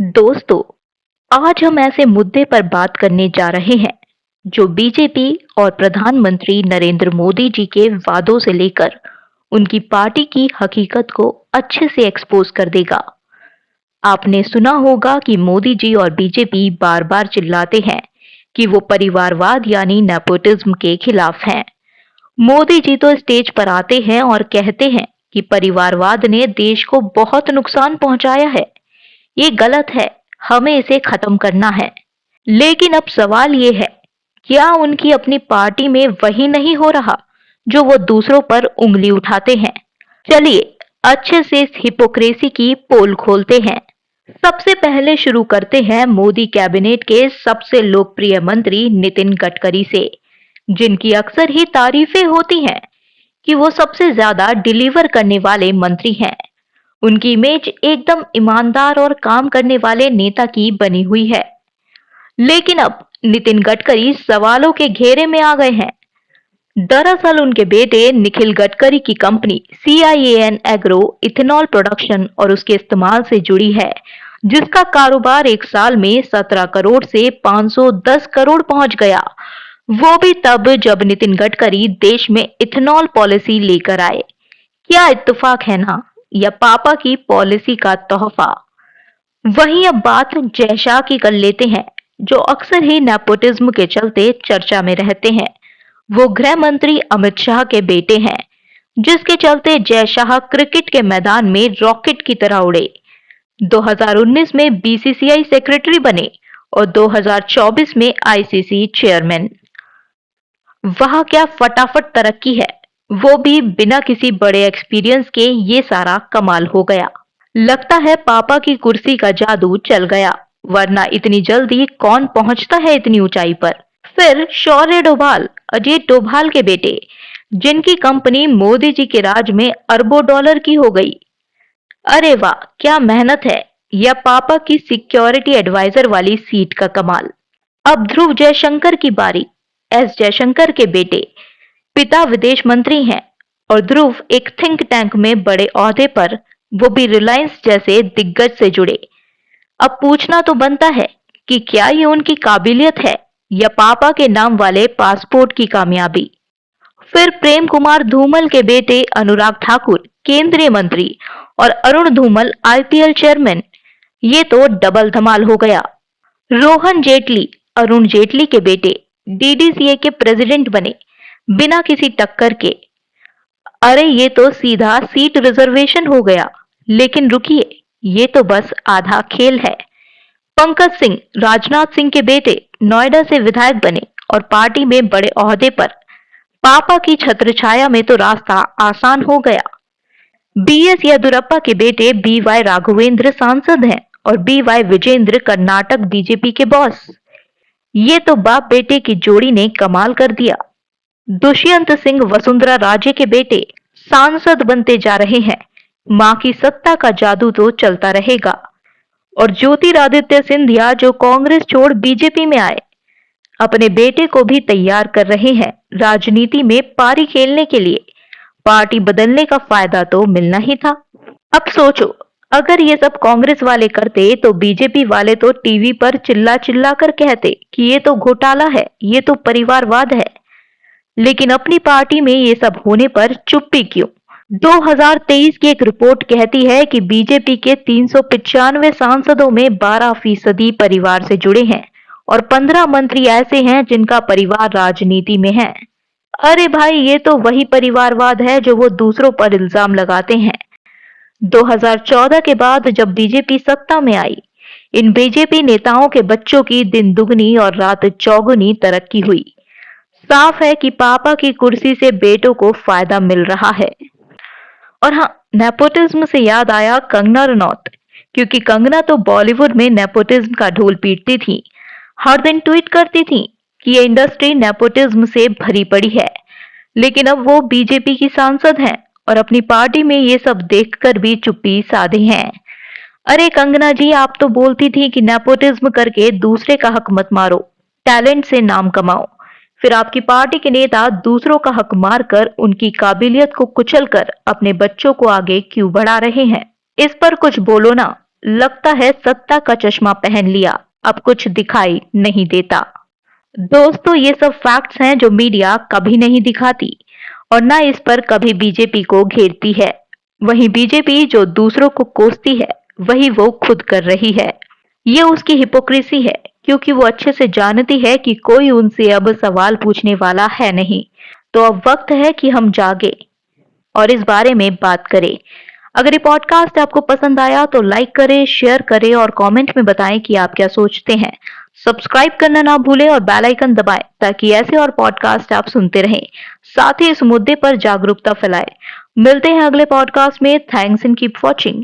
दोस्तों, आज हम ऐसे मुद्दे पर बात करने जा रहे हैं जो बीजेपी और प्रधानमंत्री नरेंद्र मोदी जी के वादों से लेकर उनकी पार्टी की हकीकत को अच्छे से एक्सपोज कर देगा। आपने सुना होगा कि मोदी जी और बीजेपी बार बार चिल्लाते हैं कि वो परिवारवाद यानी नेपोटिज्म के खिलाफ हैं। मोदी जी तो स्टेज पर आते हैं और कहते हैं कि परिवारवाद ने देश को बहुत नुकसान पहुंचाया है, ये गलत है, हमें इसे खत्म करना है। लेकिन अब सवाल ये है, क्या उनकी अपनी पार्टी में वही नहीं हो रहा जो वो दूसरों पर उंगली उठाते हैं? चलिए अच्छे से इस हिपोक्रेसी की पोल खोलते हैं। सबसे पहले शुरू करते हैं मोदी कैबिनेट के सबसे लोकप्रिय मंत्री नितिन गडकरी से, जिनकी अक्सर ही तारीफें होती हैं कि वो सबसे ज्यादा डिलीवर करने वाले मंत्री हैं। उनकी इमेज एकदम ईमानदार और काम करने वाले नेता की बनी हुई है। लेकिन अब नितिन गडकरी सवालों के घेरे में आ गए हैं। दरअसल उनके बेटे निखिल गडकरी की company CIAN agro ethanol production और उसके इस्तेमाल से जुड़ी है, जिसका कारोबार एक साल में 17 करोड़ से 510 करोड़ पहुंच गया। वो भी तब जब नितिन गडकरी देश में इथेनॉल पॉलिसी लेकर आए। क्या इत्तेफाक है ना, या पापा की पॉलिसी का तोहफा। वहीं अब बात जय शाह की कर लेते हैं, जो अक्सर ही नेपोटिज्म के चलते चर्चा में रहते हैं। वो गृह मंत्री अमित शाह के बेटे हैं, जिसके चलते जय शाह क्रिकेट के मैदान में रॉकेट की तरह उड़े। 2019 में BCCI सेक्रेटरी बने और 2024 में ICC चेयरमैन। वहां क्या फटाफट तरक्की है, वो भी बिना किसी बड़े एक्सपीरियंस के। ये सारा कमाल हो गया। लगता है पापा की कुर्सी का जादू चल गया, वरना इतनी जल्दी कौन पहुंचता है इतनी ऊंचाई पर। फिर शौर्य डोभाल, अजीत डोभाल के बेटे, जिनकी कंपनी मोदी जी के राज में अरबों डॉलर की हो गई। अरे वाह, क्या मेहनत है। या पापा की सिक्योरिटी एडवाइजर वाली सीट का कमाल। अब ध्रुव जयशंकर की बारी। S जयशंकर के बेटे, पिता विदेश मंत्री हैं और ध्रुव एक थिंक टैंक में बड़े ओहदे पर, वो भी रिलायंस जैसे दिग्गज से जुड़े। अब पूछना तो बनता है कि क्या ये उनकी काबिलियत है या पापा के नाम वाले पासपोर्ट की कामयाबी। फिर प्रेम कुमार धूमल के बेटे अनुराग ठाकुर, केंद्रीय मंत्री, और अरुण धूमल IPL चेयरमैन। ये तो डबल धमाल हो गया। रोहन जेटली, अरुण जेटली के बेटे, DDCA के प्रेसिडेंट बने बिना किसी टक्कर के। अरे ये तो सीधा सीट रिजर्वेशन हो गया। लेकिन रुकिए, ये तो बस आधा खेल है। पंकज सिंह, राजनाथ सिंह के बेटे, नोएडा से विधायक बने और पार्टी में बड़े ओहदे पर। पापा की छत्रछाया में तो रास्ता आसान हो गया। BS येदुरप्पा के बेटे BY राघवेंद्र सांसद हैं और BY विजेंद्र कर्नाटक बीजेपी के बॉस। ये तो बाप बेटे की जोड़ी ने कमाल कर दिया। दुष्यंत सिंह वसुंधरा राजे के बेटे सांसद बनते जा रहे हैं। मां की सत्ता का जादू तो चलता रहेगा। और ज्योतिरादित्य सिंधिया, जो कांग्रेस छोड़ बीजेपी में आए, अपने बेटे को भी तैयार कर रहे हैं राजनीति में पारी खेलने के लिए। पार्टी बदलने का फायदा तो मिलना ही था। अब सोचो, अगर ये सब कांग्रेस वाले करते तो बीजेपी वाले तो टीवी पर चिल्ला चिल्ला कर कहते कि ये तो घोटाला है, ये तो परिवारवाद है। लेकिन अपनी पार्टी में ये सब होने पर चुप्पी क्यों? 2023 की एक रिपोर्ट कहती है कि बीजेपी के 395 सांसदों में 12% परिवार से जुड़े हैं और 15 मंत्री ऐसे हैं जिनका परिवार राजनीति में है। अरे भाई, ये तो वही परिवारवाद है जो वो दूसरों पर इल्जाम लगाते हैं। 2014 के बाद जब बीजेपी सत्ता में आई, इन बीजेपी नेताओं के बच्चों की दिन दुगनी और रात चौगुनी तरक्की हुई। साफ है कि पापा की कुर्सी से बेटों को फायदा मिल रहा है। और हाँ, नेपोटिज्म से याद आया कंगना रनौत, क्योंकि कंगना तो बॉलीवुड में नेपोटिज्म का ढोल पीटती थी। हर दिन ट्वीट करती थी कि ये इंडस्ट्री नेपोटिज्म से भरी पड़ी है। लेकिन अब वो बीजेपी की सांसद हैं और अपनी पार्टी में ये सब देखकर भी चुप्पी साधे हैं। अरे कंगना जी, आप तो बोलती थी कि नेपोटिज्म करके दूसरे का हक मत मारो, टैलेंट से नाम कमाओ। फिर आपकी पार्टी के नेता दूसरों का हक मारकर उनकी काबिलियत को कुचलकर अपने बच्चों को आगे क्यों बढ़ा रहे हैं? इस पर कुछ बोलो ना। लगता है सत्ता का चश्मा पहन लिया, अब कुछ दिखाई नहीं देता। दोस्तों, ये सब फैक्ट्स हैं जो मीडिया कभी नहीं दिखाती और ना इस पर कभी बीजेपी को घेरती है। वहीं बीजेपी जो दूसरों को कोसती है, वही वो खुद कर रही है। ये उसकी हिपोक्रेसी है, क्योंकि वो अच्छे से जानती है कि कोई उनसे अब सवाल पूछने वाला है नहीं। तो अब वक्त है कि हम जागे और इस बारे में बात करें। अगर ये पॉडकास्ट आपको पसंद आया तो लाइक करें, शेयर करें और कमेंट में बताएं कि आप क्या सोचते हैं। सब्सक्राइब करना ना भूलें और बेल आइकन दबाएं ताकि ऐसे और पॉडकास्ट आप सुनते रहें। साथ ही इस मुद्दे पर जागरूकता फैलाएं। मिलते हैं अगले पॉडकास्ट में। Thanks and keep watching.